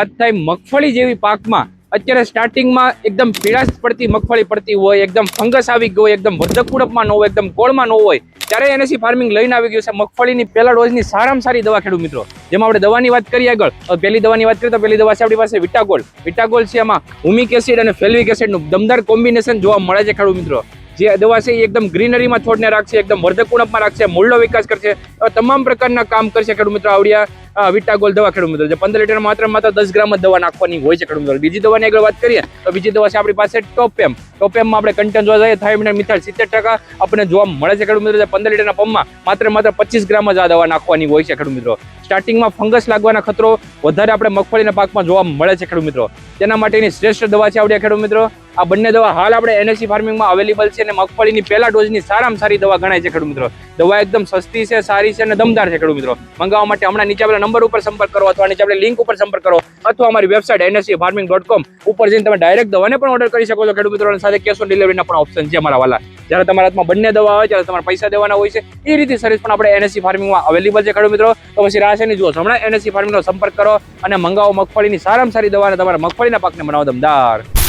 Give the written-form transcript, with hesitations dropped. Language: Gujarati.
વાત થાય મગફળી જેવી પાકમાં અત્યારે સ્ટાર્ટિંગમાં એકદમ પીળાશ પડતી મગફળી પડતી હોય, એકદમ ફંગસ આવી ગયો હોય, એકદમ વધકુડપમાં ન હોય, એકદમ કોળમાં ન હોય, ત્યારે એનએસી ફાર્મિંગ લઈને આવી ગયું છે મગફળીની પહેલા ડોઝની સારામાં સારી દવા ખેડૂત મિત્રો. જેમાં આપણે દવાની વાત કરીએ આગળ, પહેલી દવાની વાત કરીએ તો પહેલી દવા છે આપણી પાસે વિટાગોલ્ડ. વિટાગોલ્ડ છે, એમાં હુમિક એસિડ અને ફેલ્વિક એસિડનું દમદાર કોમ્બિનેશન જોવા મળે છે ખેડૂત મિત્રો. જે દવા છે એ એકદમ ગ્રીનરીમાં છોડને રાખશે, એકદમ વર્ધક ઉણપમાં રાખશે, મૂળનો વિકાસ કરશે, તમામ પ્રકારના કામ કરશે ખેડૂત મિત્રો આવડિયા વિટાગોલ્ડ દવા ખેડૂત મિત્રો. જે 15 લીટર માત્ર 10 ગ્રામ જ દવા નાખવાની હોય છે ખેડૂત મિત્રો. બીજી દવાની આગળ વાત કરીએ તો બીજી દવા છે આપણી પાસે ટોપેમ. ટોપેમમાં આપણે કન્ટેન્ટ જોવા જઈએ થાઇમિથાઇલ મિથાઇલ 70% આપણને જોવા મળે છે ખેડૂત મિત્રો. 15 લીટરના પંપમાં માત્ર 25 ગ્રામ જ આ દવા નાખવાની હોય છે ખેડૂત મિત્રો. સ્ટાર્ટિંગમાં ફંગસ લાગવાના ખતરો વધારે આપણે મગફળીના પાકમાં જોવા મળે છે ખેડૂત મિત્રો. તેના માટેની શ્રેષ્ઠ દવા છે આવડિયા ખેડૂત મિત્રો. આ બંને દવા હાલ આપણે એનએસી ફાર્મિંગમાં અવેલેબલ છે અને મગફળીની પહેલા ડોઝની સારામાં સારી દવા ગણાય છે ખેડૂત મિત્રો. દવા એકદમ સસ્તી છે, સારી છે અને દમદાર છે ખેડૂત મિત્રો. મંગાવવા માટે હમણાં નીચે આપેલા નંબર ઉપર સંપર્ક કરો અથવા નીચે આપેલી લિંક ઉપર સંપર્ક કરો અથવા અમારી વેબસાઇટ nscfarming.com ઉપર જઈને તમે ડાયરેક્ટ દવાને પણ ઓર્ડર કરી શકો છો ખેડૂત મિત્રો. અને સાથે કેશ ઓન ડિલિવરીના પણ ઓપ્શન છે અમારા વાલા. જ્યારે તમારા હાથમાં બંને દવા હોય ત્યારે તમારે પૈસા દેવાના હોય છે. એ રીતે સર્વિસ પણ આપણે એનએસી ફાર્મિંગમાં અવેલેબલ છે ખેડૂત મિત્રો. તો પછી રાહ શેની જુઓ, હમણાં એનએસી ફાર્મિંગનો સંપર્ક કરો અને મંગાવો મગફળીની સારામાં સારી દવા અને તમારા મગફળીના પાકને બનાવો દમદાર.